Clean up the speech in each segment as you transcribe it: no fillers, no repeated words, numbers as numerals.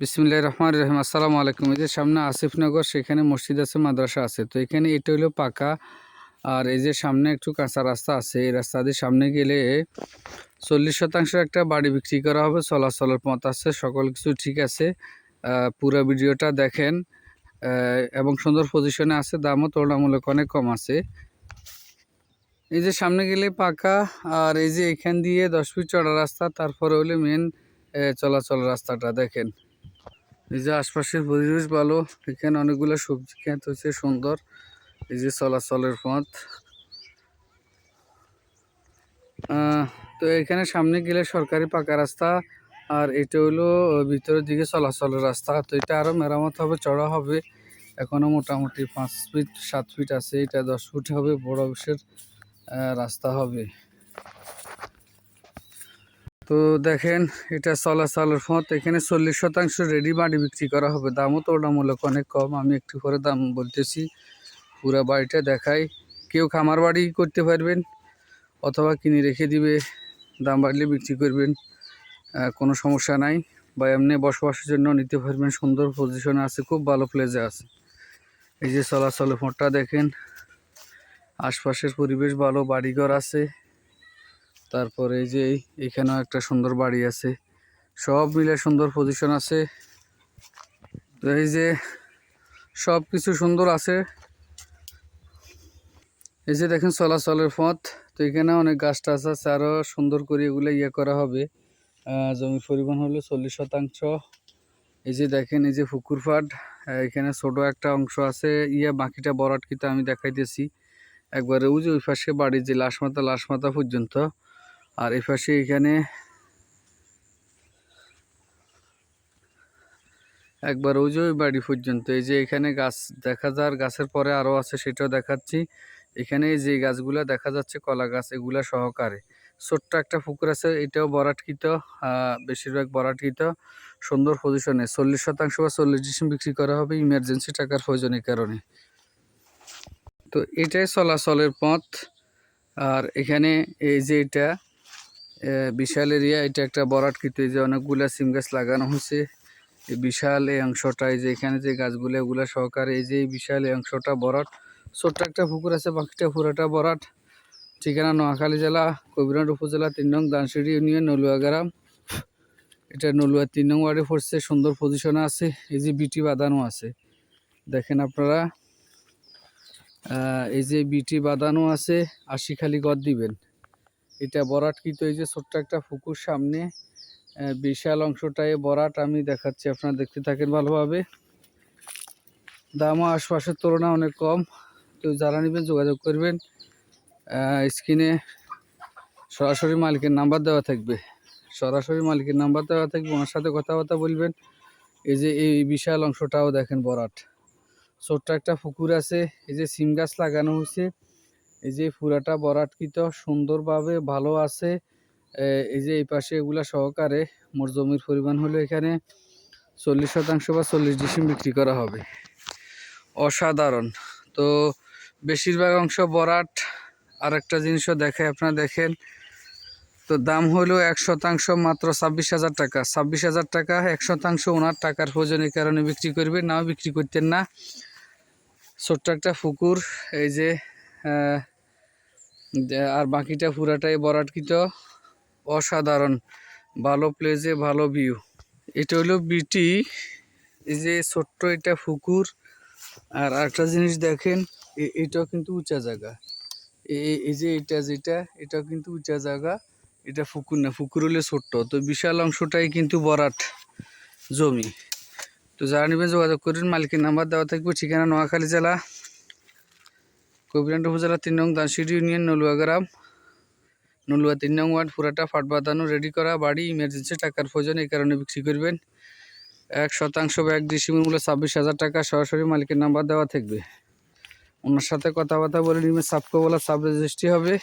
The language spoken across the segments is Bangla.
বিসমিল্লাহির রহমানির রহিম। আসসালামু আলাইকুম। এই যে সামনে আসিফনগর, সেখানে মসজিদ আছে, মাদ্রাসা আছে। তো এখানে এটা হলো পাকা, আর এই যে সামনে একটু কাঁচা রাস্তা আছে। এই রাস্তা দিয়ে সামনে গেলে 40% একটা বাড়ি বিক্রি করা হবে। চলাচলের পথ আছে, সকল কিছু ঠিক আছে। পুরো ভিডিওটা দেখেন এবং সুন্দর পজিশনে আছে, দামও তুলনামূলক অনেক কম আছে। এই যে সামনে গেলে পাকা, আর এই যে এখান দিয়ে 10 ফিট চড়া রাস্তা, তারপরে হলে মেন চলাচল রাস্তাটা দেখেন। এই যে আশপাশের পরিবেশ ভালো, এখানে অনেকগুলো সবজি ক্ষেত হচ্ছে সুন্দর। এই যে চলাচলের পথ। তো এখানে সামনে গেলে সরকারি পাকা রাস্তা, আর এটা হলো ভিতরের দিকে চলাচলের রাস্তা। তো এটা আরও মেরামত হবে, চড়া হবে। এখনও মোটামুটি 5 ফিট 7 ফিট আছে, এটা 10 ফুট হবে, বড় অংশের রাস্তা হবে। তো দেখেন, এটা চলাচলের পথ। এখানে 40% রেডি বাড়ি বিক্রি করা হবে, দামও তুলনামূলক অনেক কম। আমি একটু করে দাম বলতেছি, পুরা বাড়িটা দেখাই। কেউ খামার বাড়ি করতে পারবেন অথবা কিনে রেখে দিবে, দাম বাড়লে বিক্রি করবেন, কোনো সমস্যা নাই। বা এমনি বসবাসের জন্য নিতে পারবেন। সুন্দর পজিশনে আছে, খুব ভালো প্লেসে আছে। এই যে চলাচলের পথটা দেখেন, আশপাশের পরিবেশ ভালো, বাড়িঘর আছে। তারপরে এই যে এখানেও একটা সুন্দর বাড়ি আছে, সব মিলে সুন্দর পজিশন আছে। তো এই যে সব কিছু সুন্দর আছে। এই যে দেখেন চলাচলের পথ। তো এখানে অনেক গাছ টাছ আছে, আরও সুন্দর করে এগুলো করা হবে। জমির পরিমাণ হলো 40%। এই যে দেখেন, এই যে পুকুর পাড়, এখানে ছোট একটা অংশ আছে, বাকিটা বরাটকিতে আমি দেখাইতেছি। একবারে ওই যে ওই পাশে বাড়ি, যে লাশমাথা পর্যন্ত। আর এই পাশে এখানে একবার ওই যে ওই বাড়ি পর্যন্ত। এই যে এখানে গাছ দেখা যায়, গাছের পরে আরও আছে, সেটাও দেখাচ্ছি। এখানে যে গাছগুলা দেখা যাচ্ছে কলা গাছ, এগুলা সহকারে। ছোট্ট একটা পুকুর আছে, এটাও বরাটকৃত, বেশিরভাগ বরাটকৃত। সুন্দর পজিশনে 40% বা 40 বিক্রি করা হবে, ইমার্জেন্সি টাকার প্রয়োজনের কারণে। তো এটাই চলাচলের পথ। আর এখানে এই যে এটা বিশাল এরিয়া, এটা একটা বরাটকৃত। এই যে অনেকগুলা সিম গাছ লাগানো হয়েছে, এই বিশাল এই অংশটা। এই যে এখানে যে গাছগুলো, এগুলো সহকারে। এই যে এই বিশাল এই অংশটা বরাট। ছোট্ট একটা পুকুর আছে, বাকিটা পুরোটা বরাট। ঠিকানা নোয়াখালী জেলা, কবিরহাট উপজেলা, 3 নং দানসিঁড়ি ইউনিয়ন, নলুয়া গ্রাম। এটা নলুয়া 3 নং ওয়ার্ডে পড়ছে, সুন্দর পজিশনে আছে। এই যে বিটি বাঁধানো আছে, দেখেন আপনারা। এই যে বিটি বাঁধানো আছে, 80 খালি গদ দিবেন। এটা বরাটকৃত। এই যে ছোট্ট একটা পুকুর সামনে, বিশাল অংশটাই বরাট। আমি দেখাচ্ছি, আপনারা দেখতে থাকেন ভালোভাবে। দামও আশপাশের তুলনায় অনেক কম। তো যারা নেবেন যোগাযোগ করবেন। স্ক্রিনে সরাসরি মালিকের নাম্বার দেওয়া থাকবে, ওনার সাথে কথাবার্তা বলবেন। এই যে এই বিশাল অংশটাও দেখেন বরাট। ছোট্ট একটা পুকুর আছে, এই যে সিম গাছ লাগানো হয়েছে। এই যে পুরাটা বরাটকৃত, সুন্দরভাবে ভালো আছে। এই যে এই পাশে এগুলা সহকারে। মোট জমির পরিমাণ হলো এখানে 40% বা 40 বিক্রি করা হবে। অসাধারণ। তো বেশিরভাগ অংশ বরাট। আর একটা জিনিসও দেখায়, আপনারা দেখেন। তো দাম হলো 1% মাত্র 26,000 টাকা। 26,000 টাকা 1%। ওনার টাকার প্রয়োজনের কারণে বিক্রি করবে, নাও বিক্রি করতেন না। ছোট্ট একটা পুকুর, এই যে আর বাকিটা পুরাটাই বরাটকৃত। অসাধারণ ভালো প্লেসে, ভালো ভিউ। এটা হলো বিটি। এই যে ছোট্ট এটা পুকুর। আর একটা জিনিস দেখেন, এটাও কিন্তু উঁচা জায়গা। এই যে এটাও কিন্তু উঁচা জায়গা। এটা পুকুর না, পুকুর হলে ছোট্ট। তো বিশাল অংশটাই কিন্তু বরাট জমি। তো যারা নেবেন যোগাযোগ করুন, মালিকের নাম্বার দেওয়া থাকবে। ঠিকানা নোয়াখালী জেলা, কবিরহাট উপজেলা, 3 নং দানসিঁড়ি ইউনিয়ন, নলুয়া গ্রাম, নলুয়া 3 নং ওয়ার্ড। পুরাটা ফাট বাঁধানো, রেডি করা বাড়ি, ইমার্জেন্সি টাকার প্রয়োজন, এই কারণে বিক্রি করবেন। 1% বা 1 ডিসিমের মূল্য 26,000 টাকা। সরাসরি মালিকের নাম্বার দেওয়া থাকবে, ওনার সাথে কথাবার্তা বলে নিবেন। সাব কবলা, সাব রেজিস্ট্রি হবে,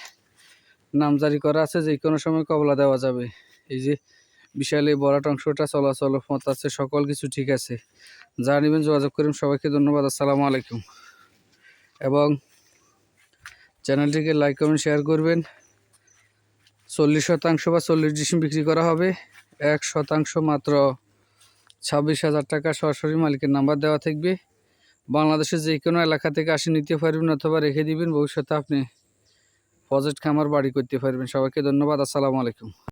নাম জারি করা আছে, যে কোনো সময় কবলা দেওয়া যাবে। এই যে বিশাল এই বরাট অংশটা, চলাচল পথ আছে, সকল কিছু ঠিক আছে। যা নেবেন যোগাযোগ করুন। সবাইকে ধন্যবাদ। আসসালামু আলাইকুম। এবং চ্যানেলটিকে লাইক কমেন্ট শেয়ার করবেন। 40% বা 40 ডিসিম বিক্রি করা হবে, 1% মাত্র 26,000 টাকা সরাসরি মালিকের নাম্বার দেওয়া থাকবে। বাংলাদেশের যে কোনো এলাকা থেকে আসে নিতে পারবেন অথবা রেখে দিবেন, ভবিষ্যতে আপনি প্রজেক্ট খামার বাড়ি করতে পারবেন। সবাইকে ধন্যবাদ। আসসালামু আলাইকুম।